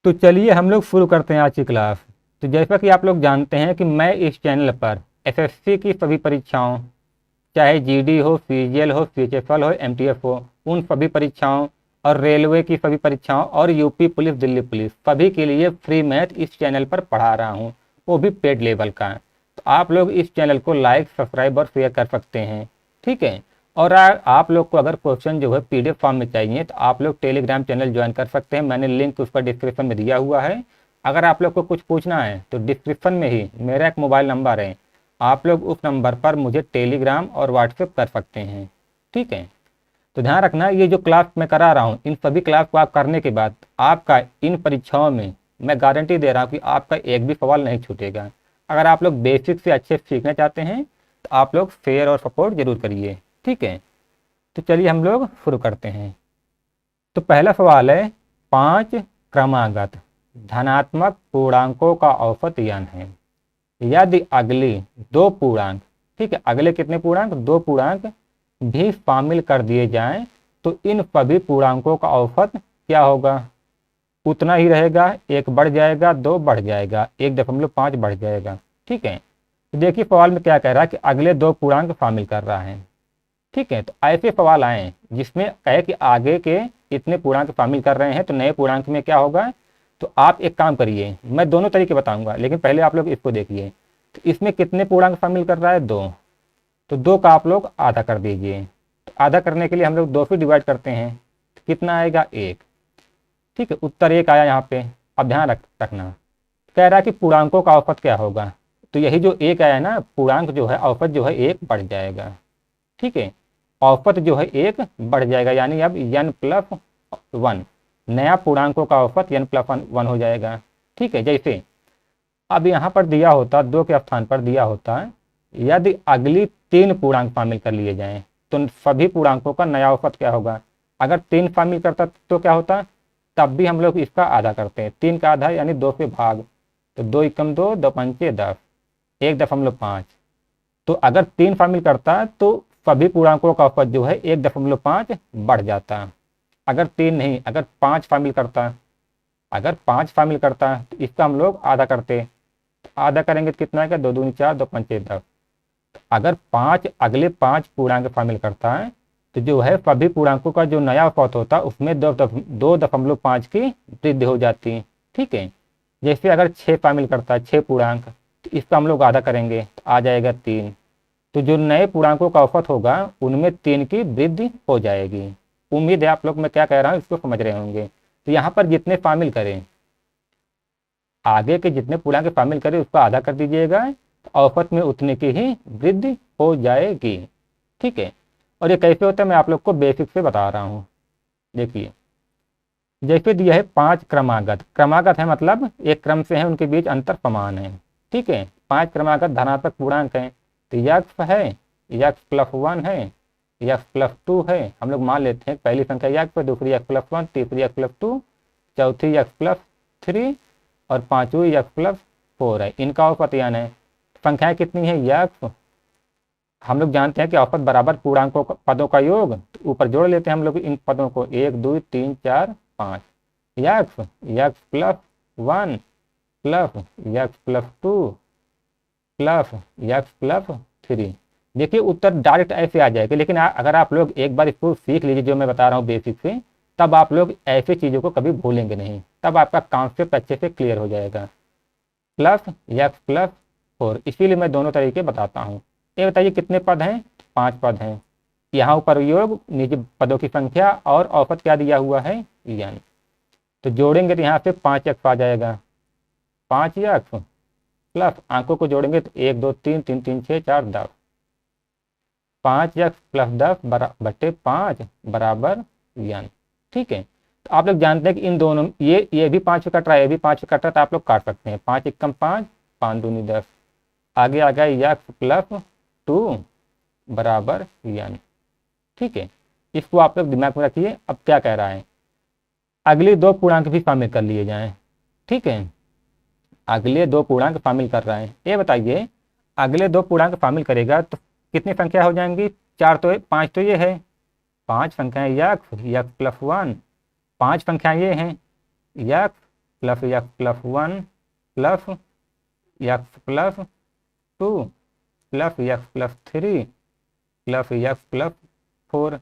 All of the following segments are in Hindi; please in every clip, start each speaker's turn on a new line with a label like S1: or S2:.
S1: तो चलिए हम लोग शुरू करते हैं आज की क्लास। तो जैसा कि आप लोग जानते हैं कि मैं इस चैनल पर एसएससी की सभी परीक्षाओं, चाहे जीडी हो, सीजीएल हो, सीएचएसएल हो, एमटीएफ हो, उन सभी परीक्षाओं और रेलवे की सभी परीक्षाओं और यूपी पुलिस, दिल्ली पुलिस, सभी के लिए फ्री मैथ इस चैनल पर पढ़ा रहा हूँ, वो भी पेड लेवल का। तो आप लोग इस चैनल को लाइक, सब्सक्राइब और शेयर कर सकते हैं, ठीक है। और आप लोग को अगर क्वेश्चन जो है पीडीएफ फॉर्म में चाहिए तो आप लोग टेलीग्राम चैनल ज्वाइन कर सकते हैं, मैंने लिंक उसका डिस्क्रिप्शन में दिया हुआ है। अगर आप लोग को कुछ पूछना है तो डिस्क्रिप्शन में ही मेरा एक मोबाइल नंबर है, आप लोग उस नंबर पर मुझे टेलीग्राम और व्हाट्सएप कर सकते हैं, ठीक है। तो ध्यान रखना, ये जो क्लास मैं करा रहा हूँ, इन सभी क्लास को आप करने के बाद आपका इन परीक्षाओं में मैं गारंटी दे रहा हूँ कि आपका एक भी सवाल नहीं छूटेगा। अगर आप लोग बेसिक से अच्छे सीखना चाहते हैं तो आप लोग शेयर और सपोर्ट जरूर करिए, ठीक है। तो चलिए हम लोग शुरू करते हैं। तो पहला सवाल है, 5 क्रमागत धनात्मक पूर्णांकों का औसत यन है, यदि अगले 2 पूर्णांक, ठीक है, अगले कितने पूर्णांक, 2 पूर्णांक भी शामिल कर दिए जाएं तो इन सभी पूर्णांकों का औसत क्या होगा। उतना ही रहेगा, 1 बढ़ जाएगा, 2 बढ़ जाएगा, 1.5 बढ़ जाएगा, ठीक है। तो देखिए सवाल में क्या कह रहा है कि अगले 2 पूर्णांक शामिल कर रहा है, ठीक है। तो ऐसे सवाल आए जिसमें कहे कि आगे के इतने पूर्णांक शामिल कर रहे हैं तो नए पूर्णांक में क्या होगा। तो आप एक काम करिए, मैं दोनों तरीके बताऊंगा लेकिन पहले आप लोग इसको देखिए। तो इसमें कितने पूर्णांक शामिल कर रहा है, 2, तो 2 का आप लोग आधा कर दीजिए। तो आधा करने के लिए हम लोग 2 से डिवाइड करते हैं, तो कितना आएगा, 1, ठीक है। उत्तर 1 आया यहाँ पे। अब ध्यान रखना, कह रहा है कि पूर्णांकों का औसत क्या होगा, तो यही जो 1 आया ना, पूर्णांक जो है औसत जो है 1 बढ़ जाएगा, ठीक है। औसत जो है 1 बढ़ जाएगा, यानी अब n+1 नया पूर्णांकों का औसत n+1 हो जाएगा, ठीक है। जैसे अब यहाँ पर दिया होता, 2 के स्थान पर दिया होता यदि अगली 3 पूर्णांक शामिल कर लिए जाएं तो सभी पूर्णांकों का नया औसत क्या होगा। अगर 3 शामिल करता तो क्या होता, तब भी हम लोग इसका आधा करते हैं, 3 का आधा यानी 2 से भाग, तो 2 एकम 2, 2 पंचे 10, 1.5। तो अगर 3 शामिल करता तो सभी पूर्णांकों का औसत जो है 1.5 बढ़ जाता। अगर 3 नहीं, अगर 5 शामिल करता, अगर 5 शामिल करता तो इसका हम लोग आधा करते, आधा करेंगे तो कितना आएगा, 2 दूनी 4, 2 पंचे 10। अगर 5 अगले 5 पूर्णांक शामिल करता है तो जो है सभी पूर्णांकों का जो नया औसत होता है उसमें 2.5 की वृद्धि हो जाती है, ठीक है। जैसे अगर 6 शामिल करता है, 6 पूर्णांक, तो इसका हम लोग आधा करेंगे तो आ जाएगा 3। तो जो नए पूर्णांकों का औसत होगा उनमें 3 की वृद्धि हो जाएगी। उम्मीद है आप लोग मैं क्या कह रहा हूँ इसको समझ रहे होंगे। तो यहाँ पर जितने शामिल करें, आगे के जितने पूर्णांक शामिल करें उसका आधा कर दीजिएगा, औसत में उतने की ही वृद्धि हो जाएगी, ठीक है। और ये कैसे होता है मैं आप लोग को बेसिक से बता रहा हूँ। देखिए जैसे दिया है 5 क्रमागत, क्रमागत है मतलब एक क्रम से है, उनके बीच अंतर समान है, ठीक है। 5 क्रमागत धनात्मक पूर्णांक है, तो यक्स है, x+1 है, x+2 है। हम लोग मान लेते हैं पहली संख्या यक्स, दूसरी x+1, तीसरी x+2, चौथी x+3 और पांचवी x+4 है। इनका औसत यानी है, संख्याएं कितनी है, यक्स, हम लोग जानते हैं कि औसत बराबर पूर्णांकों पदों का योग, तो ऊपर जोड़ लेते हैं हम लोग इन पदों को, 1 2 3 4 5, x+1 x+2 x+3। देखिए उत्तर डायरेक्ट ऐसे आ जाएगा, लेकिन अगर आप लोग एक बार इसको सीख लीजिए जो मैं बता रहा हूँ बेसिक से, तब आप लोग ऐसी चीज़ों को कभी भूलेंगे नहीं, तब आपका कॉन्सेप्ट अच्छे से क्लियर हो जाएगा। x+4, इसीलिए मैं दोनों तरीके बताता हूँ। ये बताइए कितने पद हैं, 5 पद हैं। यहाँ ऊपर योग, नीचे पदों की संख्या और औसत क्या दिया हुआ है, n। तो जोड़ेंगे तो यहाँ से 5x आ जाएगा, 5x प्लस अंकों को जोड़ेंगे तो 1 2 3 3 3 6 4 10, 5x+10/5 बराबर n, ठीक है। तो आप लोग जानते हैं कि इन दोनों ये भी 5 कट रहा है, ये भी 5 कट रहा है, तो आप लोग काट सकते हैं, 5 एकम 5, 5 दूनी 10, आगे आ गया x+2 बराबर n, ठीक है। इसको आप लोग दिमाग में रखिए। अब क्या कह रहा है, अगले 2 पूर्णांक भी शामिल कर लिए जाएं, ठीक है। अगले 2 पूर्णांक शामिल कर रहे हैं, ये बताइए अगले 2 पूर्णांक शामिल करेगा तो कितनी संख्या हो जाएंगी, 4 तो 5 तो ये है, 5 संख्याएं x+1, 5 संख्याएं ये हैं, plus x plus 1 plus x plus 2 plus x plus 3 plus x plus 4।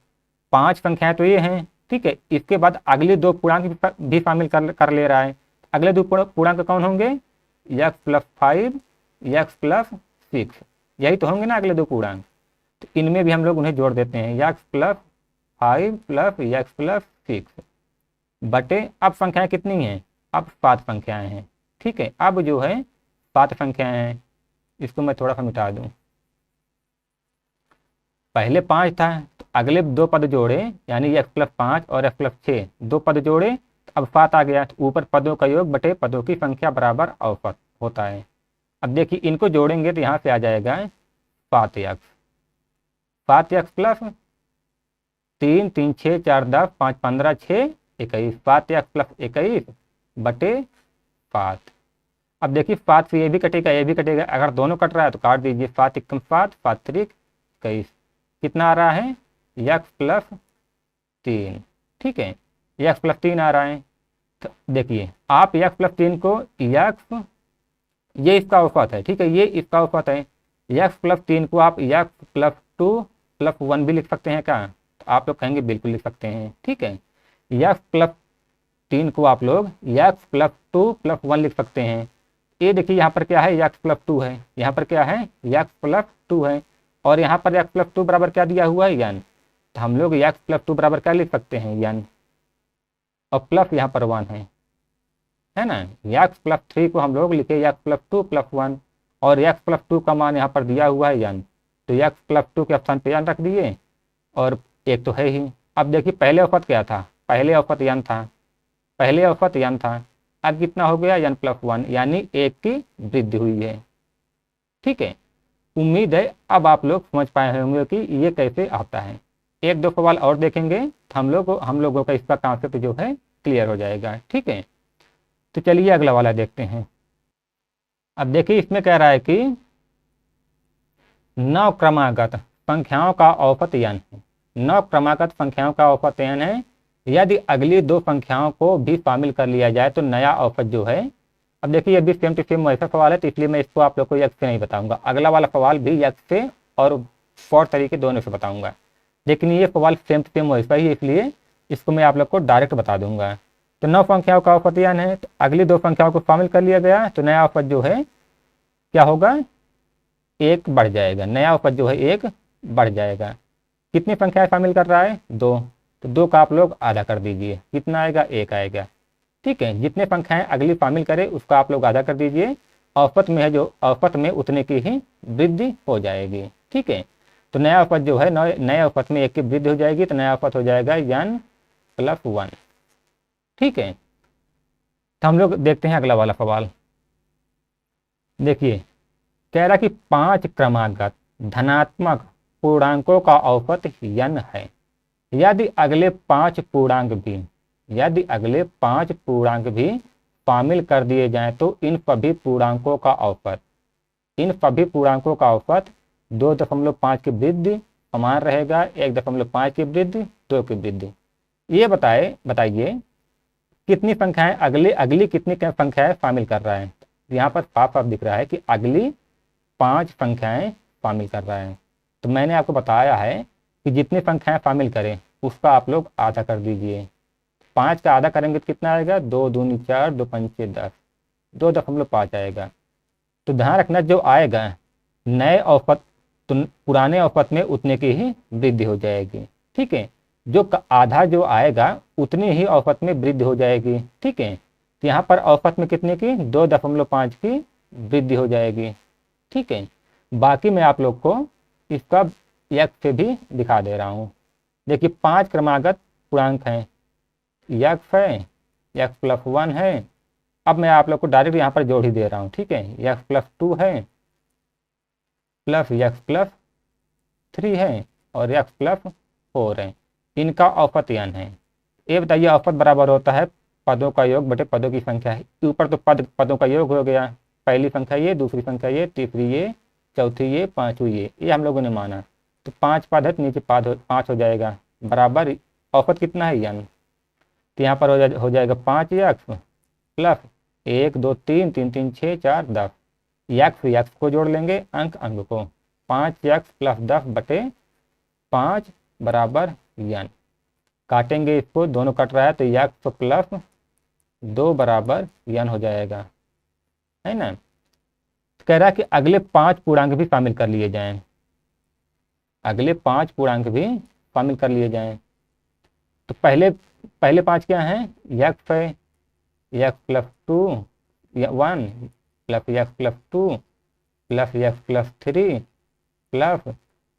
S1: 5 संख्याएं तो ये हैं, ठीक है। इसके बाद अगली दो पूर्णांक भी शामिल कर ले रहा है। अगले दो पूर्णांक कौन होंगे? एक्स प्लस 5 एक्स प्लस 6, यही तो होंगे ना अगले दो पूर्णांक। तो इनमें भी हम लोग उन्हें जोड़ देते हैं, x plus 5 plus x plus 6 बटे, अब संख्याएं कितनी हैं? अब 7 संख्याएं हैं, ठीक है। अब जो है 7 संख्याएं हैं, इसको मैं थोड़ा सा मिटा दूं। पहले 5 था, तो अगले दो पद जोड़े यानी एक्स प्लस 5 और एक्स प्लस 6, दो पद जोड़े तो अब 7 आ गया। तो ऊपर पदों का योग बटे पदों की संख्या बराबर औसत होता है। अब देखिए इनको जोड़ेंगे तो यहाँ से आ जाएगा 7x, 7x plus 3 3 6 4 10 5 15 6 21, 7x plus 21 बटे 7। अब देखिए 7 से ये भी कटेगा ये भी कटेगा, अगर दोनों कट रहा है तो काट दीजिए। 7 एकम 7 7 त्रिक 21, कितना आ रहा है? एक्स प्लस 3, ठीक है। एक्स प्लस 3 आ रहा है। तो देखिए आप एक्स प्लस 3 को एक्स, ये इसका औसत है, ठीक है, ये इसका औसत है। एक्स प्लस 3 को आप एक्स प्लस 2 प्लस 1 भी लिख सकते हैं क्या? तो आप लोग कहेंगे बिल्कुल लिख सकते हैं, ठीक है। एक्स प्लस 3 को आप लोग एक्स प्लस 2 प्लस 1 लिख सकते हैं। ये देखिए यहाँ पर क्या है? एक्स प्लस 2 है, यहाँ पर क्या है? एक्स प्लस 2 है, और यहाँ पर एक्स प्लस 2 बराबर क्या दिया हुआ है? यन। तो हम लोग एक्स प्लस 2 बराबर क्या लिख सकते हैं? यन, और प्लस यहाँ पर 1 है ना। एक्स प्लस 3 को हम लोग लिखे एक्स प्लस 2 प्लस 1, और एक्स प्लस 2 का मान यहाँ पर दिया हुआ है यन, तो एक्स प्लस 2 के स्थान पे यन रख दिए, और एक तो है ही। अब देखिए पहले औसत क्या था? पहले औसत यन था, पहले औसत यन था। अब कितना हो गया? यन प्लस 1, यानी 1 की वृद्धि हुई है, ठीक है। उम्मीद है अब आप लोग समझ पाए होंगे कि ये कैसे आता है। एक दो सवाल और देखेंगे तो हम लोगों का इसका कॉन्सेप्ट जो है क्लियर हो जाएगा, ठीक है। तो चलिए अगला वाला देखते हैं। अब देखिए इसमें कह रहा है कि 9 क्रमागत संख्याओं का औसत n है। 9 क्रमागत संख्याओं का औसत n है। यदि अगली दो संख्याओं को भी शामिल कर लिया जाए तो नया औसत जो है, अब देखिए ये भी सेम टू सेम वैसा सवाल है, तो इसलिए मैं इसको आप लोग को यक्स से नहीं बताऊंगा। अगला वाला सवाल भी यक्स से और फॉर तरीके दोनों से बताऊंगा, लेकिन ये सवाल सेम टू सेम वैसा ही है, इसलिए इसको मैं आप लोग को डायरेक्ट बता दूंगा। तो 9 संख्याओं का औसत n है, तो अगली दो संख्याओं को शामिल कर लिया गया तो नया औसत जो है क्या होगा? 1 बढ़ जाएगा। नया औसत जो है 1 बढ़ जाएगा। कितनी संख्याएं शामिल कर रहा है? 2, तो 2 का आप लोग आधा कर दीजिए, कितना आएगा? 1 आएगा, ठीक है। जितने संख्याएं अगली शामिल करे उसका आप लोग आधा कर दीजिए, औसत में है जो औसत में उतने की ही वृद्धि हो जाएगी, ठीक है। तो नया औसत जो है नए औसत में 1 की वृद्धि हो जाएगी, तो नया औसत हो जाएगा n प्लस 1, ठीक है। तो हम लोग देखते हैं अगला वाला सवाल। देखिए कह रहा कि 5 क्रमागत धनात्मक पूर्णांकों का औसत n है। यदि अगले 5 पूर्णांक भी शामिल कर दिए जाएं तो इन सभी पूर्णांकों का औसत 2.5 की वृद्धि समान रहेगा, 1.5 की वृद्धि, 2 की वृद्धि। ये बताइए कितनी संख्याएं अगली कितनी संख्याएं शामिल कर रहा है? यहाँ पर साफ साफ दिख रहा है कि अगली 5 संख्याएं शामिल कर रहा है। तो मैंने आपको बताया है कि जितनी संख्याएं शामिल करें उसका आप लोग आधा कर दीजिए। 5 का आधा करेंगे तो कितना आएगा? 2 दूनी 4, 2 पंचे 10, 2.5 आएगा। तो ध्यान रखना जो आएगा नए औसत तो पुराने औसत में उतने की ही वृद्धि हो जाएगी, ठीक है। जो आधा जो आएगा उतनी ही औसत में वृद्धि हो जाएगी, ठीक है। तो यहाँ पर औसत में कितने की? 2.5 की वृद्धि हो जाएगी, ठीक है। बाकी मैं आप लोग को इसका यक्स से भी दिखा दे रहा हूँ। देखिए 5 क्रमागत पूर्णांक हैं, यक्स है, यक्स प्लस 1 है। अब मैं आप लोग को डायरेक्ट यहाँ पर जोड़ ही दे रहा हूँ, ठीक है। यक्स प्लस 2 है प्लस यक्स प्लस 3 है और यक्स प्लस 4 है। इनका औसत n है। ये बताइए औसत बराबर होता है पदों का योग बटे पदों की संख्या है। ऊपर तो पदों का योग हो गया, पहली संख्या ये, दूसरी संख्या ये, तीसरी ये, चौथी ये, पांचवी ये हम लोगों ने माना। तो 5 पद है तो नीचे 5 हो जाएगा, बराबर औसत कितना है n। तो यहाँ पर हो जाएगा 5 यक्स प्लस 1 2 3 3 3 6 4 10 यक्स को जोड़ लेंगे अंक को 5x प्लस 10 बटे 5 बराबर यन। काटेंगे इसको, दोनों कट रहा है तो यक्स प्लस 2 बराबर यन हो जाएगा, है ना। तो कह रहा है कि अगले 5 पूर्णांक भी शामिल कर लिए जाएं, अगले 5 पूर्णांक भी शामिल कर लिए जाएं। तो पहले 5 क्या हैं, यक्स है, x plus 2 1 plus x plus 2 plus x plus 3 plus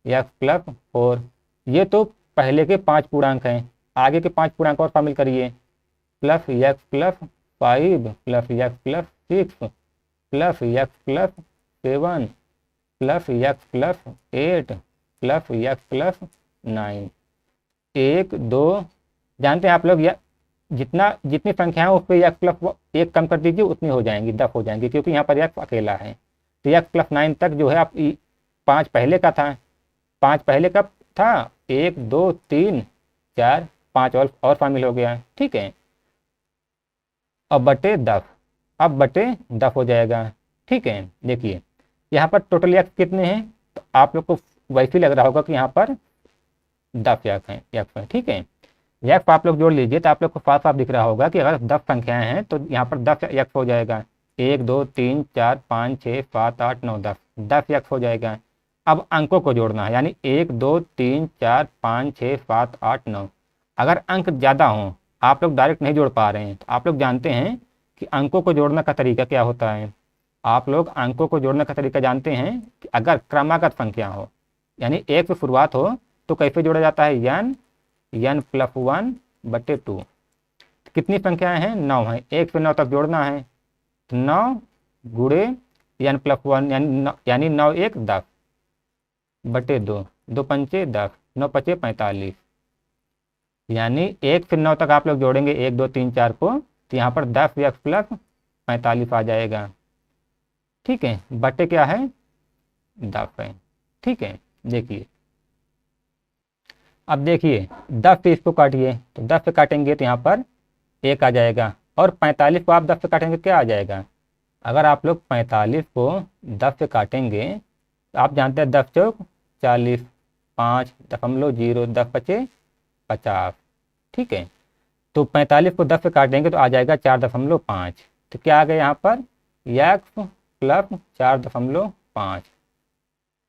S1: x plus 4। ये तो पहले के 5 पूर्णांक हैं। आगे के 5 पूर्णांक और शामिल करिए, plus x plus 5 plus x plus 6 plus x plus 7 plus x plus 8 plus x plus 9। 1 2 जानते हैं आप लोग, या जितनी संख्या है उस पर यक्स प्लस 1 कम कर दीजिए, उतनी हो जाएंगी, 10 हो जाएंगी, क्योंकि यहाँ पर यक्स अकेला है। तो यक्स प्लस 9 तक जो है आप 5 पहले का था, 5 पहले का था, 1 2 3 4 5 और शामिल हो गया, ठीक है। अब बटे 10, अब बटे 10 हो जाएगा, ठीक है। देखिए यहाँ पर टोटल यक्स कितने हैं, तो आप लोग को वैसे लग रहा होगा कि यहाँ पर 10 यक्स हैं, ठीक है। यक्स आप लोग जोड़ लीजिए तो आप लोग को साफ साफ दिख रहा होगा कि अगर 10 संख्याएं हैं तो यहाँ पर 10 यक्स हो जाएगा। 1 2 3 4 5 6 7 8 9 10 यक्स हो जाएगा। अब अंकों को जोड़ना है, यानी 1 2 3 4 5 6 7 8 9। अगर अंक ज़्यादा हों, आप लोग डायरेक्ट नहीं जोड़ पा रहे हैं, तो आप लोग जानते हैं कि अंकों को जोड़ने का तरीका क्या होता है। आप लोग अंकों को जोड़ने का तरीका जानते हैं कि अगर क्रमागत संख्या हो, यानी 1 से शुरुआत हो, तो कैसे जोड़ा जाता है, n प्लस 1 बटे 2। कितनी संख्याएं हैं, 9 हैं, 1 से 9 तक जोड़ना है, तो 9 गुणे n प्लस 1 यानी 9 1 10 बटे 2, 2 पंचे 10, 9 पचे 45, यानी 1 से 9 तक आप लोग जोड़ेंगे 1 2 3 4 को, तो यहाँ पर 10 यक्स प्लस 45 आ जाएगा, ठीक है। बटे क्या है, 10 है, ठीक है। देखिए अब देखिए 10 से इसको काटिए, तो 10 से काटेंगे तो यहाँ पर 1 आ जाएगा, और 45 को आप 10 से काटेंगे क्या आ जाएगा। अगर आप लोग 45 को 10 से काटेंगे तो आप जानते हैं 10 चौक 40, 5.0, 10 पचे 50, ठीक है। तो 45 को 10 से काटेंगे तो आ जाएगा 4.5। तो क्या आ गया यहाँ पर, यक्स प्लस 4.5,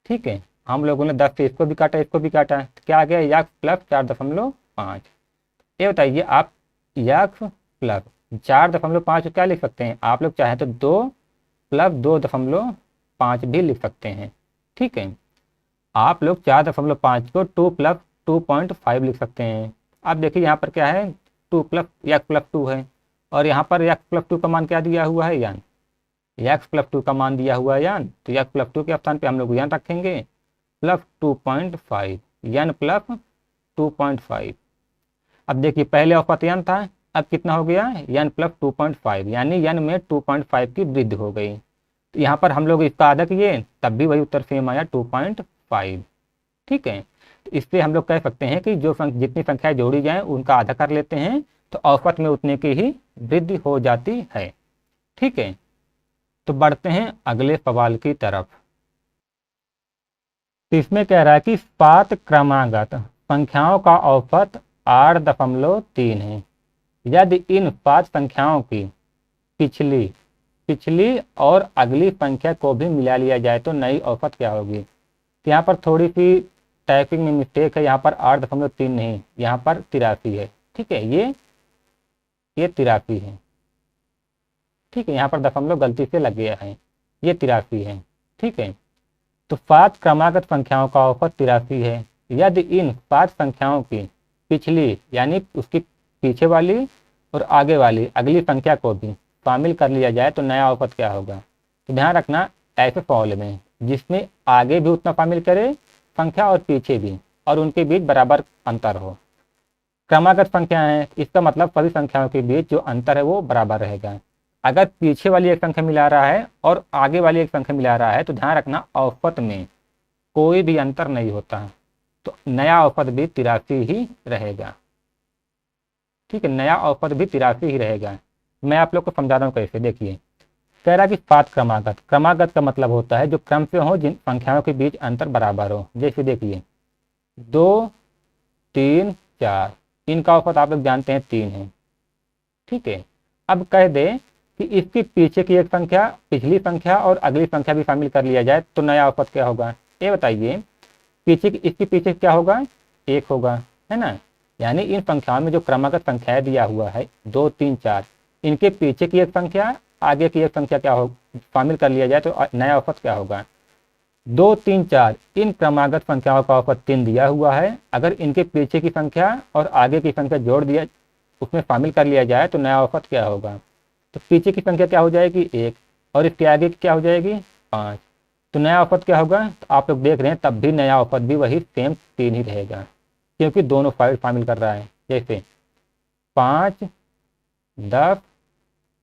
S1: ठीक है। हम लोगों ने 10 से इसको भी काटा, इसको भी काटा, तो क्या आ गया, यक्स प्लस 4.5। ये बताइए आप, यक्स प्लस 4.5 को क्या लिख सकते हैं, आप लोग चाहें तो 2 प्लस 2.5 भी लिख सकते हैं, ठीक है। आप लोग 4.5 को 2 प्लस 2.5 लिख सकते हैं। अब देखिए यहाँ पर क्या है, 2 प्लस यक्स प्लस 2 है, और यहाँ पर यक्स प्लस 2 का मान क्या दिया हुआ है, यान। यक्स प्लस 2 का मान दिया हुआ है यान, तो यक्स प्लस 2 के स्थान पे हम लोग यान रखेंगे, प्लस 2.5, यन प्लस 2.5। अब देखिए पहले औसत यन था, अब कितना हो गया, यन प्लस 2.5, यानी यन में 2.5 की वृद्धि हो गई। तो यहाँ पर हम लोग इसका आधा किए, तब भी वही उत्तर सेम आया, 2.5, ठीक है। तो इससे हम लोग कह सकते हैं कि जो जितनी संख्याएं जोड़ी जाएं उनका आधा कर लेते हैं, तो औसत में उतने की ही वृद्धि हो जाती है, ठीक है। तो बढ़ते हैं अगले सवाल की तरफ। तो इसमें कह रहा है कि 7 क्रमागत संख्याओं का औसत 8.3 है। यदि इन 5 संख्याओं की पिछली और अगली संख्या को भी मिला लिया जाए तो नई औसत क्या होगी। तो यहाँ पर थोड़ी सी टाइपिंग में मिस्टेक है, यहाँ पर 8.3 नहीं, यहाँ पर 83 है, ठीक है। ये 83 है, ठीक है। यहाँ पर दशमलव गलती से लग गया है, ये 83 है, ठीक है। तो 7 क्रमागत संख्याओं का औसत 83 है। यदि इन 5 संख्याओं की पिछली यानी उसकी पीछे वाली और आगे वाली अगली संख्या को भी शामिल कर लिया जाए तो नया औसत क्या होगा। तो ध्यान रखना, ऐसे फॉर्मूले में जिसमें आगे भी उतना शामिल करे संख्या और पीछे भी, और उनके बीच बराबर अंतर हो। क्रमागत संख्या है, इसका मतलब सभी संख्याओं के बीच जो अंतर है वो बराबर रहेगा। अगर पीछे वाली एक संख्या मिला रहा है और आगे वाली एक संख्या मिला रहा है तो ध्यान रखना औसत में कोई भी अंतर नहीं होता है, तो नया औसत भी 83 ही रहेगा, ठीक है। नया औसत भी 83 ही रहेगा। मैं आप लोग को समझा रहा हूँ कैसे। देखिए, कह रहा कि पात क्रमागत, क्रमागत का मतलब होता है जो क्रम से हो, जिन संख्याओं के बीच अंतर बराबर हो। जैसे देखिए 2 3 4, इनका औसत आप लोग जानते हैं 3 है। ठीक है, अब कह दे कि इसके पीछे की एक संख्या, पिछली संख्या और अगली संख्या भी शामिल कर लिया जाए तो नया औसत क्या होगा। ये बताइए, पीछे इसके पीछे क्या होगा, 1 होगा, है ना। यानी इन संख्याओं में जो क्रमागत संख्याएं दिया हुआ है 2 3 4, इनके पीछे की एक संख्या, आगे की एक संख्या क्या हो, शामिल कर लिया जाए तो नया औसत क्या होगा। 2 3 4, इन क्रमागत संख्याओं का औसत 3 दिया हुआ है। अगर इनके पीछे की संख्या और आगे की संख्या जोड़ दिया, उसमें शामिल कर लिया जाए तो नया औसत क्या होगा। तो पीछे की संख्या क्या हो जाएगी, 1, और इसके आगे की क्या हो जाएगी, 5। तो नया औसत क्या होगा, तो आप लोग देख रहे हैं तब भी नया औसत भी वही सेम 3 ही रहेगा, क्योंकि दोनों फाइल शामिल कर रहा है। जैसे 5 10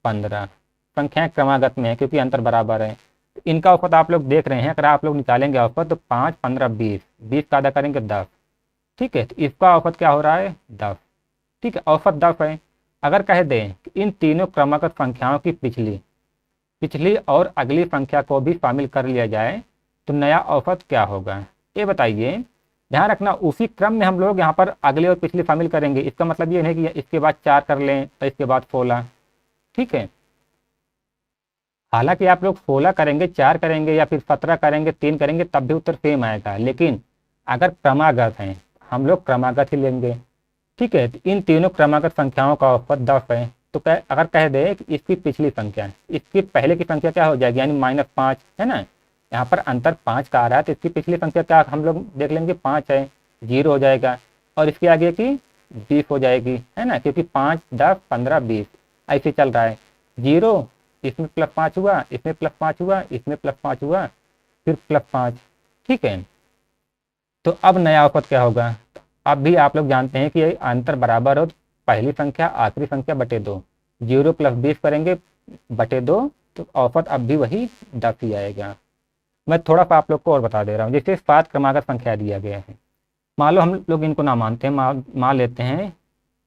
S1: 15 संख्याएं क्रमागत में है क्योंकि अंतर बराबर है। तो इनका औसत आप लोग देख रहे हैं, अगर आप लोग निकालेंगे औसत तो 5 15 20, 20 का आधा करेंगे 10। ठीक है, तो इसका औसत क्या हो रहा है, 10। ठीक है, औसत 10 है। अगर कह दें कि इन तीनों क्रमागत संख्याओं की पिछली पिछली और अगली संख्या को भी शामिल कर लिया जाए तो नया औसत क्या होगा। ये बताइए, ध्यान रखना उसी क्रम में हम लोग यहाँ पर अगली और पिछली शामिल करेंगे। इसका मतलब ये नहीं कि इसके बाद 4 कर लें और इसके बाद 16। ठीक है, हालांकि आप लोग 16 करेंगे, 4 करेंगे या फिर 17 करेंगे, 3 करेंगे, तब भी उत्तर सेम आएगा। लेकिन अगर क्रमागत है, हम लोग क्रमागत ही लेंगे। ठीक है, तो इन तीनों क्रमागत संख्याओं का औसत 10 है। तो अगर कह दे कि इसकी पिछली संख्या, इसकी पहले की संख्या क्या हो जाएगी, यानी -5 है ना। यहाँ पर अंतर 5 का आ रहा है तो इसकी पिछली संख्या क्या हम लोग देख लेंगे, 5 है, 0 हो जाएगा। और इसके आगे की 20 हो जाएगी, है ना, क्योंकि 5 10 15 20 ऐसे चल रहा है। 0, इसमें +5 हुआ, इसमें +5 हुआ, इसमें +5 हुआ, फिर +5। ठीक है, तो अब नया औसत क्या होगा। अब भी आप लोग जानते हैं कि ये अंतर बराबर हो, पहली संख्या आखिरी संख्या बटे 2, 0 + 20 करेंगे बटे 2, तो औसत अब भी वही 10 ही आएगा। मैं थोड़ा सा आप लोग को और बता दे रहा हूँ। जैसे 7 क्रमागत संख्या दिया गया है, मान लो हम लोग इनको ना मानते हैं, मान लेते हैं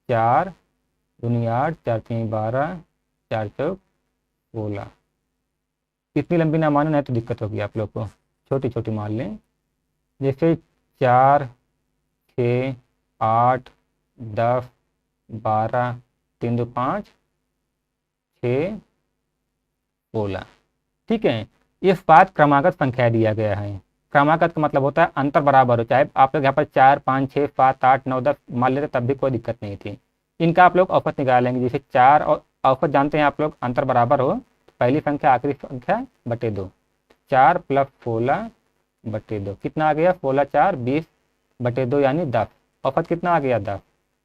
S1: 4 दूनी 8, 4 3 12, 4 4 16। इतनी लंबी ना माने, नहीं तो दिक्कत होगी आप लोग को, छोटी छोटी मान लें। जैसे 4 6 8 10 12 3 2 5 6 16। ठीक है, ये 7 क्रमागत संख्या दिया गया है। क्रमागत का मतलब होता है अंतर बराबर हो, चाहे आप लोग यहाँ पर 4 5 6 7 8 9 10 मान लेते तब भी कोई दिक्कत नहीं थी। इनका आप लोग औसत निकालेंगे। जैसे 4 और औसत जानते हैं आप लोग, अंतर बराबर हो तो पहली संख्या आखिरी संख्या बटे 2, 4 + 16 बटे 2 कितना आ गया, 16 4 20 बटे 2 यानी 10। औसत कितना आ गया, 10।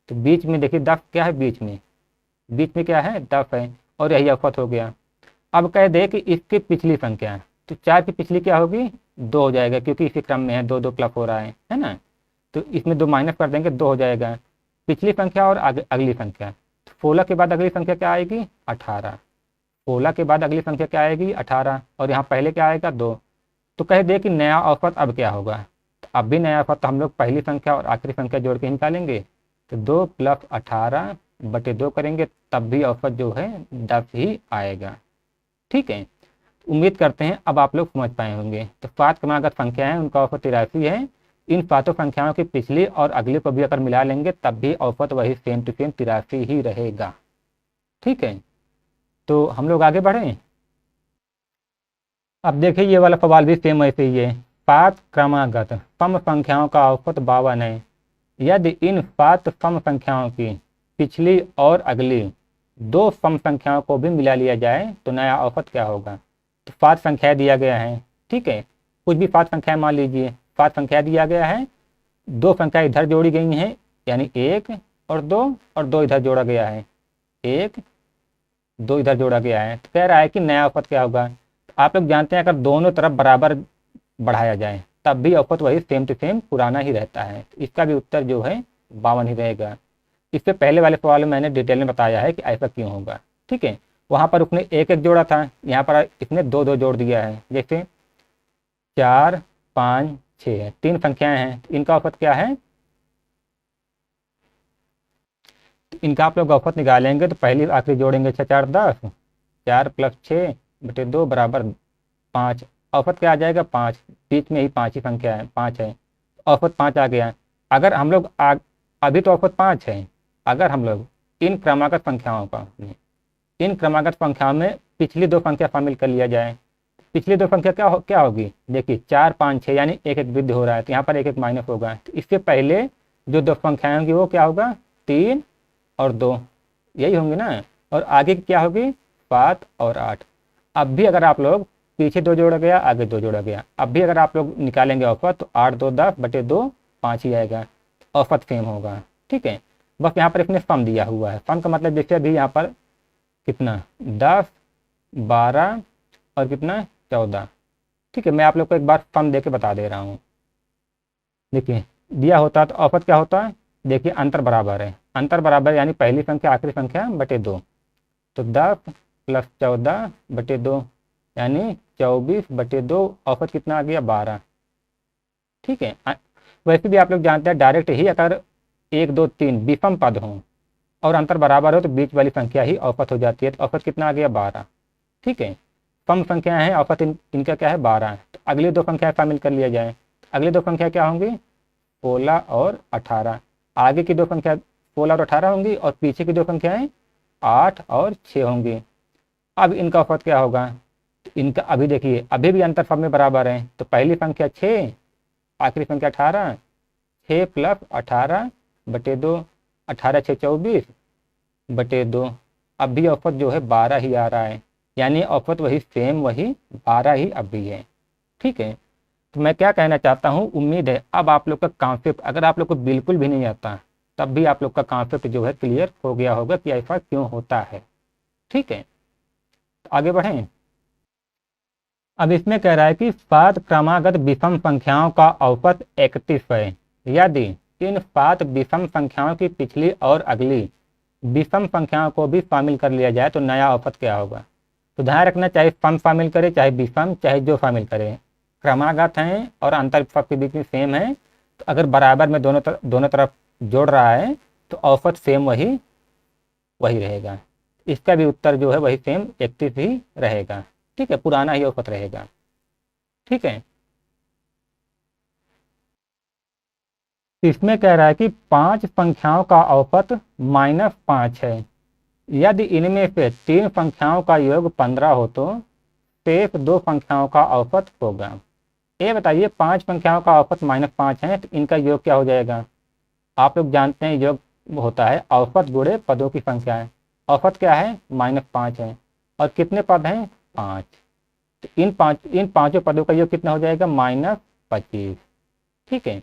S1: तो बीच में देखिए 10 क्या है, बीच में क्या है, 10 है, और यही औसत हो गया। अब कह दे कि इसकी पिछली संख्या है, तो 4 की पिछली क्या होगी, 2 हो जाएगा, क्योंकि इसी क्रम में है, 2 2 प्लस हो रहा है ना। तो इसमें 2 माइनस कर देंगे, 2 हो जाएगा। पिछली संख्या और अगली संख्या, 16 के बाद अगली संख्या क्या आएगी, 18। 16 के बाद अगली संख्या क्या आएगी, 18, और यहाँ पहले क्या आएगा, 2। तो कह दे कि नया औसत अब क्या होगा। तो अब भी नया औसत हम लोग पहली संख्या और आखिरी संख्या जोड़ के निकालेंगे। तो 2 + 18 बटे 2 करेंगे, तब भी औसत जो है 10 ही आएगा। ठीक है, उम्मीद करते हैं अब आप लोग समझ पाए होंगे। तो 7 क्रमागत संख्या है, उनका औसत 83 है। इन 7 संख्याओं की पिछली और अगली को भी अगर मिला लेंगे तब भी औसत वही सेम टू सेम 83 ही रहेगा। ठीक है, तो हम लोग आगे बढ़ें। अब देखिए ये वाला सवाल भी सेम ऐसे ही है। 7 क्रमागत सम संख्याओं का औसत 52 है। यदि इन 7 सम संख्याओं की पिछली और अगली 2 सम संख्याओं को भी मिला लिया जाए तो नया औसत क्या होगा। तो 7 संख्या दिया गया है। ठीक है, कुछ भी 7 संख्याएं मान लीजिए, 7 संख्या दिया गया है, 2 संख्या इधर जोड़ी गई हैं, यानी 1 और 2, और 2 इधर जोड़ा गया है, 1 2 इधर जोड़ा गया है। तो कह रहा है कि नया औसत क्या होगा। तो आप लोग जानते हैं अगर दोनों तरफ बराबर बढ़ाया जाए तब भी औसत वही सेम टू सेम पुराना ही रहता है। इसका भी उत्तर जो है 52 ही रहेगा। इससे पहले वाले सवाल में मैंने डिटेल में बताया है कि ऐसा क्यों होगा। ठीक है, वहाँ पर उसने 1 1 जोड़ा था, यहाँ पर इसने 2 2 जोड़ दिया है। जैसे 4 5 6 है, 3 संख्याएं हैं, इनका औसत क्या है, इनका आप लोग औसत निकालेंगे तो पहली आखिरी जोड़ेंगे 6 4 10, 4 + 6 बटे 2 बराबर 5। औसत क्या आ जाएगा 5, बीच में ही 5 ही संख्या है, 5 है, औसत 5 आ गया। अगर हम लोग अभी तो औसत 5 है, अगर हम लोग इन क्रमागत संख्याओं का इन क्रमागत संख्याओं में पिछली दो संख्या शामिल कर लिया जाए, पिछली दो संख्या क्या होगी, देखिए 4 5 6 यानी एक एक वृद्धि हो रहा है, तो यहाँ पर एक एक माइनस होगा। तो इससे पहले जो दो संख्याएं होंगी वो क्या होगा 3 और 2, यही होंगे ना। और आगे की क्या होगी 7 और 8। अब भी अगर आप लोग पीछे 2 जोड़ा गया, आगे 2 जोड़ा गया, अब भी अगर आप लोग निकालेंगे औसत तो 8 2 10 बटे 2 5 ही आएगा, औसत सेम होगा। ठीक है, बस यहाँ पर इसने सम दिया हुआ है। सम का मतलब जैसे अभी यहाँ पर कितना 10 12 और कितना 14। ठीक है, मैं आप लोग को एक बार सम दे के बता दे रहा हूँ। देखिए दिया होता तो औसत क्या होता है, देखिए अंतर बराबर है, अंतर बराबर यानी पहली संख्या आखिरी संख्या बटे 2, तो 10 + 14 बटे 2 यानी 24 बटे 2, औसत कितना आ गया 12। ठीक है, वैसे भी आप लोग जानते हैं डायरेक्ट ही अगर 1 2 3 विषम पद हों और अंतर बराबर हो तो बीच वाली संख्या ही औसत हो जाती है, तो औसत कितना आ गया 12। ठीक है, कम संख्या है, औसत इनका क्या है 12 है। तो अगली दो संख्या शामिल कर लिया जाए, अगली दो संख्या क्या होंगी 16 और 18। आगे की दो संख्या 16 और 18 होंगी और पीछे की दो संख्याएं 8 और 6 होंगी। अब इनका औसत क्या होगा, इनका अभी देखिए अभी भी अंतर सब में बराबर है, तो पहली संख्या 6 आखिरी संख्या 18, 6 + 18 बटे 2, 18 6 24 बटे 2। अब भी औसत जो है 12 ही आ रहा है, यानी औसत वही सेम वही 12 ही अब भी है। ठीक है, तो मैं क्या कहना चाहता हूँ, उम्मीद है अब आप लोग का कॉन्सेप्ट, अगर आप लोग को बिल्कुल भी नहीं आता तब भी आप लोग का कॉन्सेप्ट जो है क्लियर हो गया होगा कि ऐसा क्यों होता है। ठीक है, तो आगे बढ़ें। अब इसमें कह रहा है कि 7 क्रमागत विषम संख्याओं का औसत 31 है, यदि इन 7 विषम संख्याओं की पिछली और अगली विषम संख्याओं को भी शामिल कर लिया जाए तो नया औसत क्या होगा। तो ध्यान रखना, चाहे सम शामिल करे चाहे विषम चाहे जो शामिल करे, क्रमागत हैं और अंतर सबके बीच में सेम है, तो अगर बराबर में दोनों तरफ जोड़ रहा है तो औसत सेम वही रहेगा। इसका भी उत्तर जो है वही सेम 31 ही रहेगा। ठीक है, पुराना ही औसत रहेगा। ठीक है, इसमें कह रहा है कि 5 संख्याओं का औसत -5 है, यदि इनमें से 3 संख्याओं का योग 15 हो तो शेष 2 संख्याओं का औसत होगा। ये बताइए 5 संख्याओं का औसत -5 है, तो इनका योग क्या हो जाएगा। आप लोग जानते हैं योग होता है औसत गुणे पदों की संख्या है, औसत क्या है -5 है और कितने पद हैं 5, तो इन पांचों पदों का योग कितना हो जाएगा -25। ठीक है,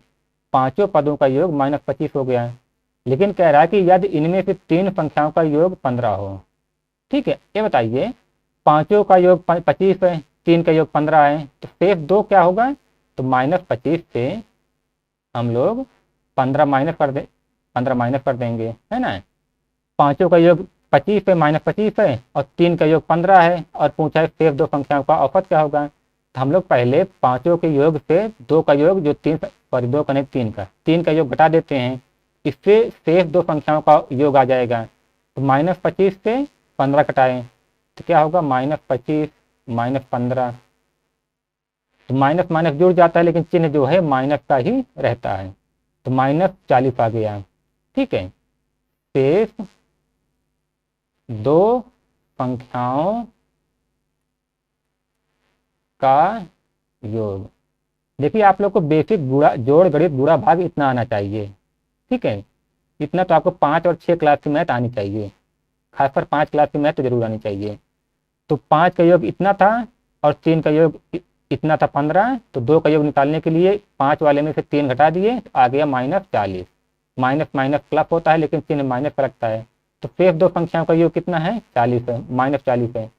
S1: पांचों पदों का योग -25 हो गया है, लेकिन कह रहा है कि यदि इनमें से 3 संख्याओं का योग 15 हो। ठीक है, ये बताइए पांचों का योग 25 है, 3 का योग 15 है, तो शेष 2 क्या होगा, तो -25 से हम लोग 15 माइनस कर देंगे, है ना। पांचों का योग 25 है, -25 है और 3 का योग 15 है और पूछा है शेष 2 संख्याओं का औसत क्या होगा। तो हम लोग पहले पांचों के योग से 2 का योग जो 2 का नहीं 3 का योग घटा देते हैं, इससे शेष 2 संख्याओं का योग आ जाएगा। तो -25 से 15 घटाएं तो क्या होगा -25 -15, तो माइनस माइनस जुड़ जाता है लेकिन चिन्ह जो है माइनस का ही रहता है, तो -40 आ गया। ठीक है, शेष 2 संख्याओं का योग। देखिए आप लोग को बेसिक गुणा जोड़ गणित गुणा भाग इतना आना चाहिए। ठीक है, इतना तो आपको 5 और 6 क्लास की मैथ आनी चाहिए, खासकर 5 क्लास की मैथ तो जरूर आनी चाहिए। तो 5 का योग इतना था और 3 का योग इतना था 15, तो 2 का योग निकालने के लिए 5 वाले में से 3 घटा दिए तो आ गया -40। माइनस माइनस प्लस होता है लेकिन चिन्ह माइनस का लगता है, तो शेष 2 संख्याओं का योग कितना है 40 है, -40 है।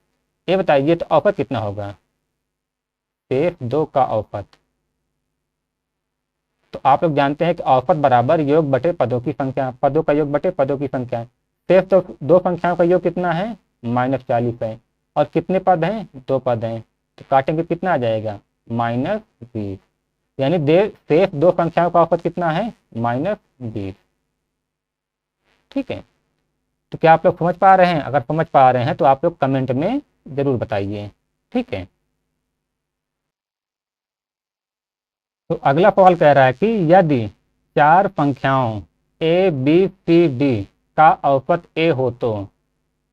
S1: ये बताइए तो औसत कितना होगा, शेष 2 का औसत। तो आप लोग जानते हैं कि औसत बराबर योग बटे पदों की संख्या, पदों का योग बटे पदों की संख्या। शेष तो 2 संख्याओं का योग कितना है -40 है और कितने पद हैं 2 पद हैं, तो काटेंगे कितना आ जाएगा -20, यानी शेष 2 संख्याओं का औसत कितना है -20। ठीक है, तो क्या आप लोग समझ पा रहे हैं? अगर समझ पा रहे हैं तो आप लोग कमेंट में ज़रूर बताइए। ठीक है, तो अगला सवाल कह रहा है कि यदि चार संख्याओं ए बी सी डी का औसत ए हो तो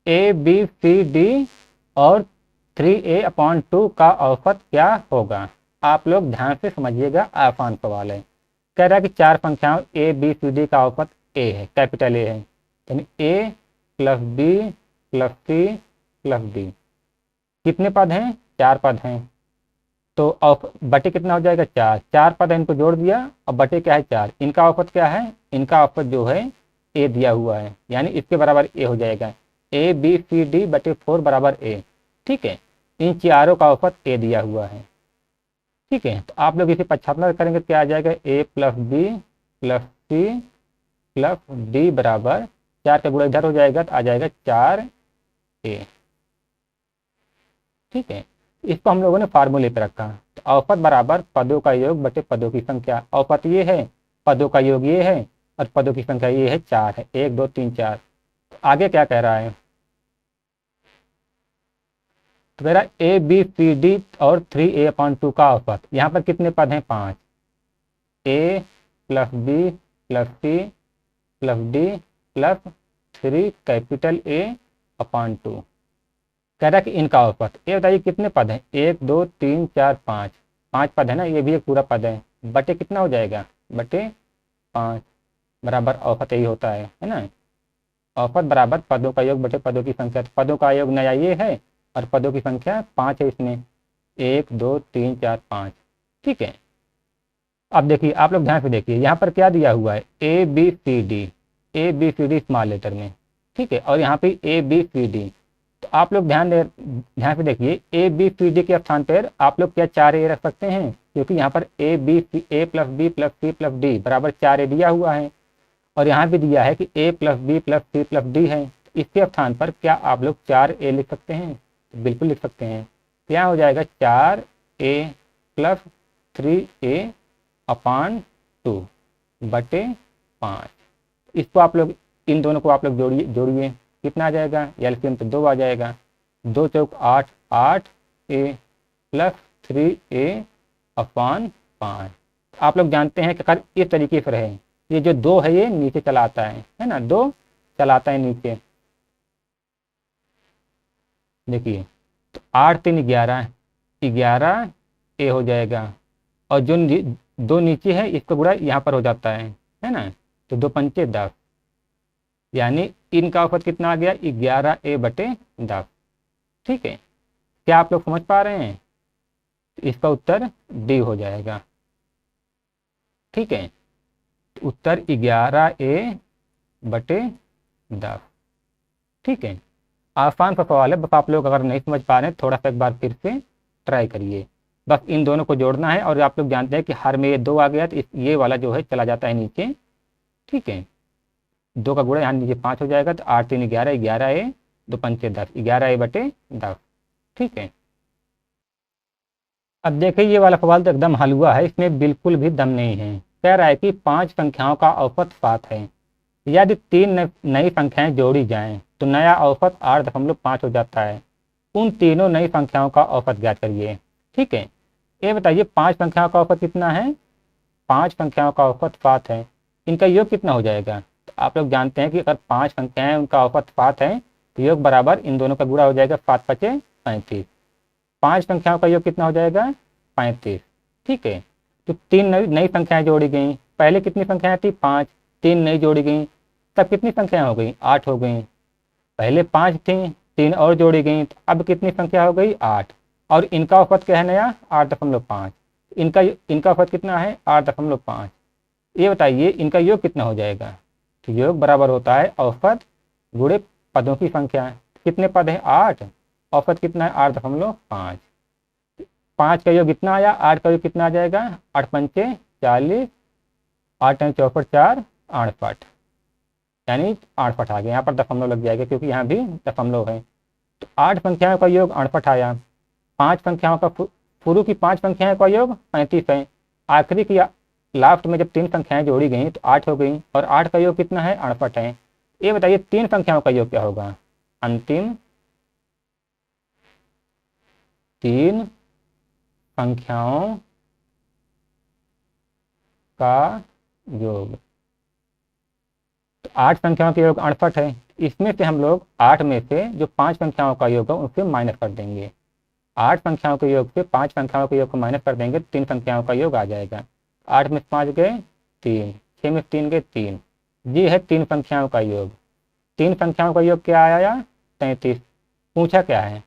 S1: ए बी सी डी और 3a/2 का औसत क्या होगा? आप लोग ध्यान से समझिएगा, आसान सवाल है। कह रहा है कि चार संख्याओं ए बी सी डी का औसत ए है, कैपिटल ए है, यानी A plus B plus C plus D. कितने पद हैं? चार पद हैं। तो बटे कितना हो जाएगा? चार। चार पद है, इनको जोड़ दिया और बटे क्या है? चार। इनका औसत क्या है? इनका औसत जो है ए दिया हुआ है, यानी इसके बराबर ए हो जाएगा। ए बी सी डी बटे 4 बराबर ए। ठीक है, इन चारों का औसत ए दिया हुआ है। ठीक है, तो आप लोग इसे पच्छात्मक करेंगे तो क्या आ जाएगा? A plus B plus C plus D बराबर, चार का गुणा इधर हो जाएगा तो आ जाएगा 4a। ठीक है, इसको हम लोगों ने फार्मूले पे रखा। तो औसत बराबर पदों का योग बटे पदों की संख्या। औसत ये है, पदों का योग ये है, और पदों की संख्या ये है, 4 है। 1 2 3 4। तो आगे क्या कह रहा है? तो कह रहा है ए बी सी डी और 3a/2 का औसत। यहाँ पर कितने पद हैं? 5। A plus B plus C plus D plus 3 capital A/2। कह रहा है कि इनका औसत। ये बताइए कितने पद हैं? 1 2 3 4 5। 5 पद है ना, ये भी एक पूरा पद है। बटे कितना हो जाएगा? बटे 5 बराबर औसत यही होता है ना। औसत बराबर पदों का योग बटे पदों की संख्या। तो पदों का योग नया ये है और पदों की संख्या 5 है इसमें। 1 2 3 4 5। ठीक है, अब देखिए, आप लोग ध्यान से देखिए, यहाँ पर क्या दिया हुआ है? A B C D. A B C D small letter में। ठीक है, और यहाँ पे ए बी सी डी। तो आप लोग ध्यान से देखिए, ए बी सी डी के स्थान पर आप लोग क्या 4a रख सकते हैं? क्योंकि यहाँ पर A plus B plus C plus D बराबर 4a दिया हुआ है, और यहाँ भी दिया है कि A plus B plus C plus D है। तो इसके स्थान पर क्या आप लोग 4a लिख सकते हैं? तो बिल्कुल लिख सकते हैं। क्या हो जाएगा? 4a प्लस 3a/2 बटे 5। इसको आप लोग, इन दोनों को आप लोग जोड़िए कितना आ जाएगा? एलसीएम तो 2 आ जाएगा। 2 चौक 8, 8a प्लस 3a/5। आप लोग जानते हैं कि अगर इस तरीके से रहे, ये जो 2 है ये नीचे चला आता है ना, 2 चलाता है नीचे। देखिए, तो 8 3 11, 11a हो जाएगा, और जो 2 नीचे है इसका गुणा यहाँ पर हो जाता है ना। तो 2 पंचे 10, यानी इनका औसत कितना आ गया? 11a बटे 10। ठीक है, क्या आप लोग समझ पा रहे हैं? इसका उत्तर डी हो जाएगा। ठीक है, उत्तर 11a बटे 10। ठीक है, आसान सा सवाल है, बस आप लोग अगर नहीं समझ पा रहे हैं थोड़ा सा एक बार फिर से ट्राई करिए। बस इन दोनों को जोड़ना है, और आप लोग जानते हैं कि हर में ये 2 आ गया तो ये वाला जो है चला जाता है नीचे। ठीक है, 2 का गुणा यहाँ नीचे 5 हो जाएगा, तो 8 3 11, 11a, 2 पंचे 10, 11a बटे 10। ठीक है, अब देखिए ये वाला सवाल तो एकदम हलवा है, इसमें बिल्कुल भी दम नहीं है। कह रहा है कि 5 संख्याओं का औसत 7 है। यदि 3 नई संख्याएं जोड़ी जाएं तो नया औसत 8.5 हो जाता है। उन तीनों नई संख्याओं का औसत ज्ञात करिए। ठीक है, ये बताइए 5 संख्याओं का औसत कितना है? 5 संख्याओं का औसत 7 है। इनका योग कितना हो जाएगा? तो आप लोग जानते हैं कि अगर 5 संख्याएं उनका औसत 7 है तो योग बराबर इन दोनों का गुणा हो जाएगा, 7 5 35। 5 संख्याओं का योग कितना हो जाएगा? 35। ठीक है, तो 3 नई संख्याएं जोड़ी गई। पहले कितनी संख्याएं थी? 5। 3 नई जोड़ी गई, तब कितनी संख्याएं हो गई? 8 हो गई। पहले 5 थी, 3 और जोड़ी गई, तो अब कितनी संख्या हो गई? 8। और इनका औसत क्या है नया? 8.5। इनका औसत कितना है? 8.5। ये बताइए इनका योग कितना हो जाएगा? तो योग बराबर होता है औसत गुणे पदों की संख्या। कितने पद है? 8। औसत कितना है? 8.5। 5 का योग इतना आया, 8 का योग कितना आ जाएगा? 8 पंचे 40, 8 64 4 68, यानी 68 आ गया। यहाँ पर दशमलव लग जाएगा क्योंकि यहाँ भी दशमलव है। तो 8 संख्याओं का योग 68 आया। 5 संख्याओं का शुरू की 5 संख्याओं का योग 35 है। आखिरी की लास्ट में जब 3 संख्याएं जोड़ी गई तो 8 हो गई, और 8 का योग कितना है? 68 है। ये बताइए 3 संख्याओं का योग क्या होगा? अंतिम 3 संख्याओं का योग। तो 8 संख्याओं का योग 68 है। इसमें से हम लोग 8 में से जो 5 संख्याओं का योग है उससे माइनस कर देंगे। 8 संख्याओं के योग से 5 संख्याओं के योग को माइनस कर देंगे, 3 संख्याओं का योग आ जाएगा। 8 में से 5 गए 3, 6 में से 3 गए 3। ये है 3 संख्याओं का योग। 3 संख्याओं का योग क्या आया? 33। पूछा क्या है?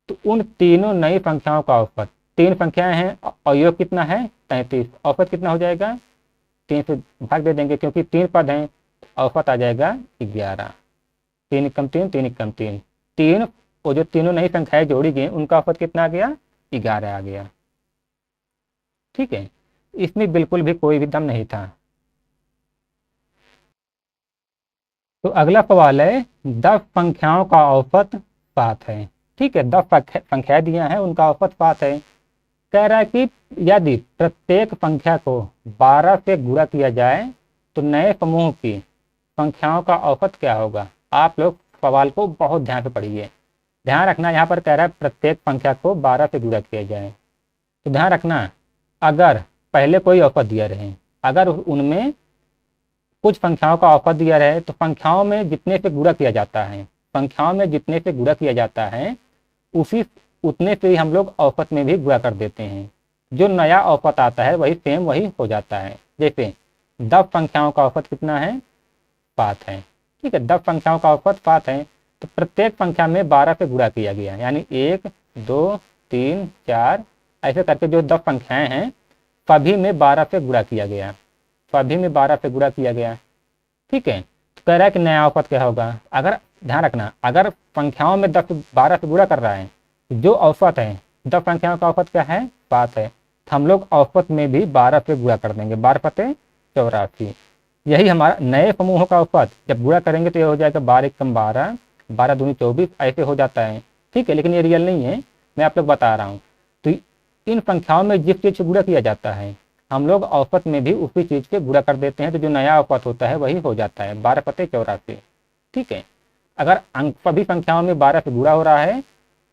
S1: तो उन तीनों नई संख्याओं का औसत, 3 संख्याएं हैं और योग कितना है? 33। औसत कितना हो जाएगा? 3 से भाग दे देंगे क्योंकि 3 पद हैं, औसत आ जाएगा 11। 3 एकम 3, 3 एकम 3, 3 और जो तीनों नई संख्याएं जोड़ी गई उनका औसत कितना आ गया? 11 आ गया। ठीक है, इसमें बिल्कुल भी कोई भी दम नहीं था। तो अगला सवाल है 10 संख्याओं का औसत 7 है। ठीक है, 10 संख्याएं दिया है, उनका औसत 7 है। कह रहा है कि यदि प्रत्येक संख्या को 12 से गुणा किया जाए तो नए समूह की संख्याओं का औसत क्या होगा? आप लोग सवाल को बहुत ध्यान से पढ़िए। ध्यान रखना, यहाँ पर कह रहा है प्रत्येक संख्या को 12 से गुणा किया जाए। तो ध्यान रखना, अगर पहले कोई औसत दिया रहे, अगर उनमें कुछ संख्याओं का औसत दिया रहे तो संख्याओं में जितने से गुणा किया जाता है, संख्याओं में जितने से गुणा किया जाता है उतने से ही हम लोग औसत में भी गुणा कर देते हैं। जो नया औसत आता है वही सेम वही हो जाता है। जैसे 10 संख्याओं का औसत कितना है? 7 है। ठीक है, 10 संख्याओं का औसत 7 है, तो प्रत्येक संख्या में 12 से गुणा किया गया, यानी 1 2 3 4 ऐसे करके जो 10 संख्याएं हैं सभी में 12 से गुणा किया गया, सभी में 12 से गुणा किया गया। ठीक है, तो कह रहा है कि नया औसत क्या होगा? अगर ध्यान रखना, अगर संख्याओं में 10 12 से गुणा कर रहा है, जो औसत है 10 संख्याओं का औसत क्या है? 7 है, तो हम लोग औसत में भी 12 से गुणा कर देंगे, 12 पते 84। यही हमारा नए समूहों का औसत जब गुणा करेंगे तो ये हो जाएगा 12 एकम 12, 12 दूनी 24 ऐसे हो जाता है। ठीक है, लेकिन ये रियल नहीं है, मैं आप लोग बता रहा हूँ। तो इन संख्याओं में जिस चीज से गुणा किया जाता है हम लोग औसत में भी उसी चीज के गुणा कर देते हैं, तो जो नया औसत होता है वही हो जाता है 12 पते 84। ठीक है, अगर अंक सभी संख्याओं में 12 से गुणा हो रहा है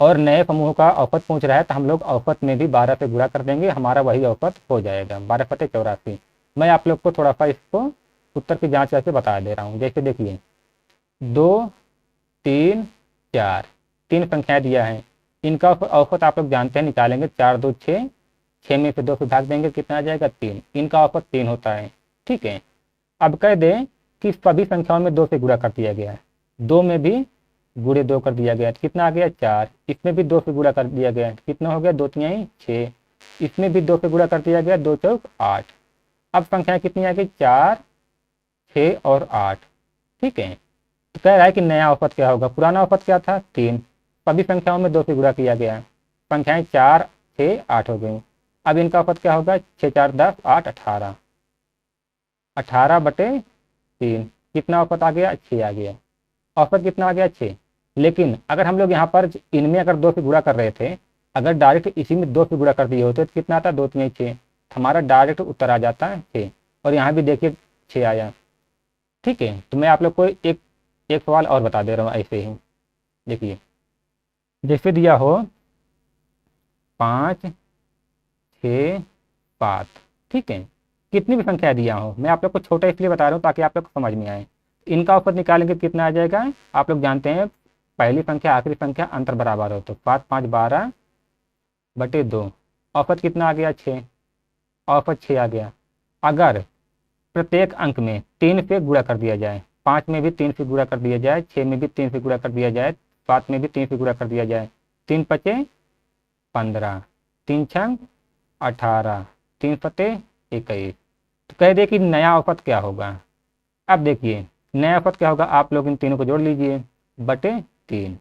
S1: और नए समूह का औसत पूछ रहा है तो हम लोग औसत में भी 12 से गुणा कर देंगे, हमारा वही औसत हो जाएगा 12 पते 84। मैं आप लोग को थोड़ा सा इसको उत्तर की जांच करके बता दे रहा हूँ। जैसे देखिए 2 3 4 3 संख्याएं दिया है, इनका औसत आप लोग जानते हैं, निकालेंगे 4 2 6, 6 में से 2 से भाग देंगे, कितना आ जाएगा? 3। इनका औसत 3 होता है। ठीक है, अब कह दें कि सभी संख्याओं में 2 से गुणा कर दिया गया है, 2 में भी गुणे 2 कर दिया गया, कितना आ गया? 4। इसमें भी 2 से गुणा कर दिया गया, कितना हो गया? 2 3 6। इसमें भी 2 से गुणा कर दिया गया, 2 चौक 8। अब संख्या कितनी आ गई? 4 6 और 8। ठीक है, तो कह रहा है कि नया औसत क्या होगा? पुराना औसत क्या था? 3। सभी संख्याओं में 2 से गुणा किया गया, संख्याएं 4 6 8 हो गई। अब इनका औसत क्या होगा? 6 4 10 8 18, 18 बटे 3, कितना औसत आ गया? 6 आ गया। औसत कितना आ गया? 6। लेकिन अगर हम लोग यहाँ पर इनमें अगर 2 से गुणा कर रहे थे, अगर डायरेक्ट इसी में 2 से गुणा कर दिए होते तो कितना आता? 2 3 6, हमारा डायरेक्ट उत्तर आ जाता है 6। और यहाँ भी देखिए 6 आया। ठीक है, तो मैं आप लोग को एक सवाल और बता दे रहा हूँ ऐसे ही। देखिए जैसे दिया हो 5 6 7। ठीक है, कितनी भी संख्या दिया हो, मैं आप लोग को छोटा इसलिए बता रहा हूँ ताकि आप लोग को समझ में आए। इनका औसत निकालेंगे कितना आ जाएगा? आप लोग जानते हैं पहली संख्या आखिरी संख्या अंतर बराबर हो, तो 5 5 12 बटे 2, औसत कितना आ गया? 6। औसत 6 आ गया। अगर प्रत्येक अंक में 3 से गुणा कर दिया जाए, 5 में भी 3 से गुणा कर दिया जाए, 6 में भी 3 से गुणा कर दिया जाए, 7 में भी 3 से गुणा कर दिया जाए, 3 पचे 15, 3 छंग 18, 3 पते 21, तो कह दे कि नया औसत क्या होगा? अब देखिए नया औसत क्या होगा? आप लोग इन तीनों को जोड़ लीजिए, बटे 3,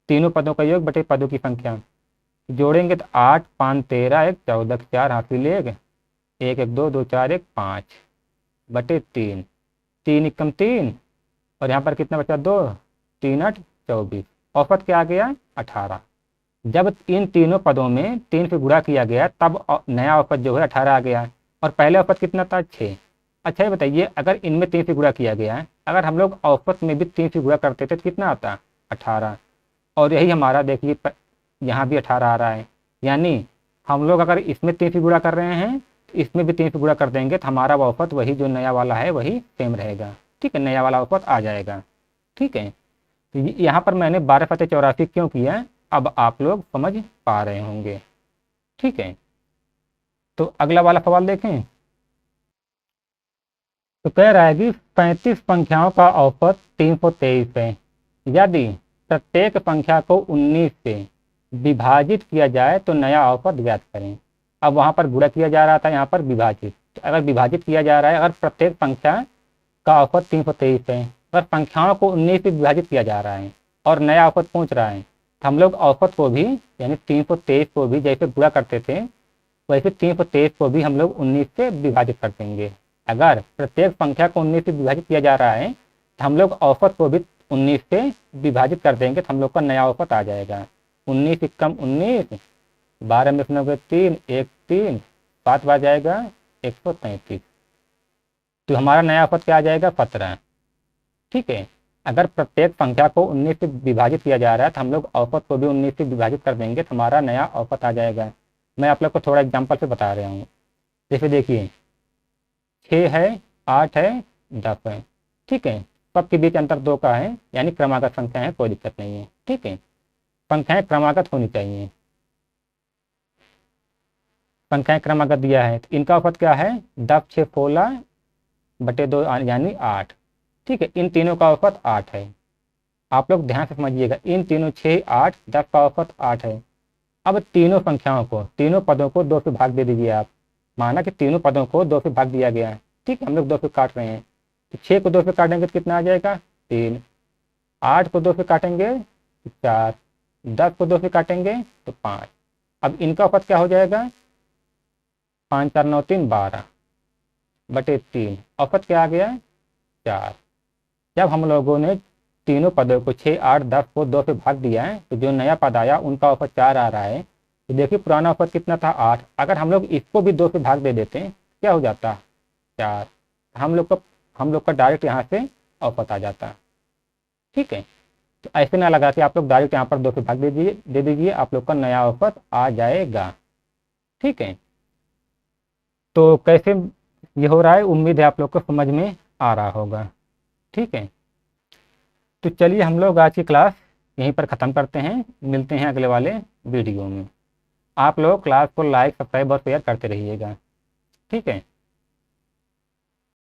S1: तीनों पदों का योग बटे पदों की संख्या, जोड़ेंगे तो 8 5 13 1 14 4 हासिल 1 1 1 2 2 4 1 5 बटे 3, 3 एकम 3 और यहाँ पर कितना बचा? 2 3 8 24। औसत क्या आ गया? 18। जब इन तीनों पदों में 3 से गुणा किया गया तब नया औसत जो है 18 आ गया, और पहले औसत कितना था? 6। अच्छा ये बताइए, अगर इनमें 3 से गुणा किया गया है, अगर हम लोग औसत में भी 3 से गुणा करते थे तो कितना आता? 18। और यही हमारा देखिए यहाँ भी 18 आ रहा है। यानी हम लोग अगर इसमें 3 से गुणा कर रहे हैं तो इसमें भी 3 से गुणा कर देंगे तो हमारा औसत वही जो नया वाला है वही सेम रहेगा। ठीक है, नया वाला औसत आ जाएगा। ठीक है, तो यहाँ पर मैंने 12/84 क्यों किया, अब आप लोग समझ पा रहे होंगे। ठीक है, तो अगला वाला सवाल देखें। तो कह रहा है कि 35 संख्याओं का औसत 323 है। यदि प्रत्येक संख्या को 19 से विभाजित किया जाए तो नया औसत ज्ञात करें। अब वहाँ पर गुणा किया जा रहा था, यहाँ पर विभाजित। तो अगर विभाजित किया जा रहा है, अगर प्रत्येक संख्या का औसत 323 है, अगर संख्याओं को 19 से विभाजित किया जा रहा है और नया औसत पहुँच रहा है, तो हम लोग औसत को भी यानी 323 को भी जैसे गुणा करते थे वैसे 323 को भी हम लोग 19 से विभाजित कर देंगे। अगर प्रत्येक संख्या को 19 से विभाजित किया जा रहा है तो हम लोग औसत को भी 19 से विभाजित कर देंगे तो हम लोग का नया औसत आ जाएगा। 19 कम 19, 12 में 3, 1 3, 7 बार जाएगा 133। तो हमारा नया औसत क्या आ जाएगा? 17। ठीक है, अगर प्रत्येक संख्या को 19 से विभाजित किया जा रहा है तो हम लोग औसत को भी 19 से विभाजित कर देंगे तो हमारा नया औसत आ जाएगा। मैं आप लोग को थोड़ा एग्जाम्पल से बता रहा हूँ। जैसे देखिए 6 है, 8 है, 10 है। ठीक है, सबके बीच अंतर 2 का है, यानी क्रमागत संख्या है, कोई दिक्कत नहीं है। ठीक है, संख्याएं क्रमागत होनी चाहिए। संख्याएं क्रमागत दिया है तो इनका औसत क्या है? 10 6 16/2 यानी 8। ठीक है, इन तीनों का औसत 8 है। आप लोग ध्यान से समझिएगा, इन तीनों 6 8 10 का औसत 8 है। अब तीनों संख्याओं को, तीनों पदों को 2 से भाग दे दीजिए आप। माना कि तीनों पदों को 2 से भाग दिया गया है। ठीक है, हम लोग 2 से काट रहे हैं तो 6 को 2 से काटेंगे तो कितना आ जाएगा? 3। 8 को 2 से काटेंगे तो 4। 10 को 2 से काटेंगे तो 5। अब इनका औसत क्या हो जाएगा? 5 4 9 3 12/3। औसत क्या आ गया? 4। जब हम लोगों ने तीनों पदों को 6 8 10 को 2 से भाग दिया है तो जो नया पद आया उनका औसत 4 आ रहा है। तो देखिए पुराना औसत कितना था? 8। अगर हम लोग इसको भी 2 से भाग दे देते क्या हो जाता? 4। हम लोग का डायरेक्ट यहाँ से औसत आ जाता। ठीक है, तो ऐसे ना लगा कि आप लोग डायरेक्ट यहाँ पर 2 से भाग दे दीजिए, आप लोग का नया औसत आ जाएगा। ठीक है, तो कैसे ये हो रहा है, उम्मीद है आप लोग को समझ में आ रहा होगा। ठीक है, तो चलिए हम लोग आज की क्लास यहीं पर ख़त्म करते हैं। मिलते हैं अगले वाले वीडियो में। आप लोग क्लास को लाइक सब्सक्राइब और शेयर करते रहिएगा। ठीक है।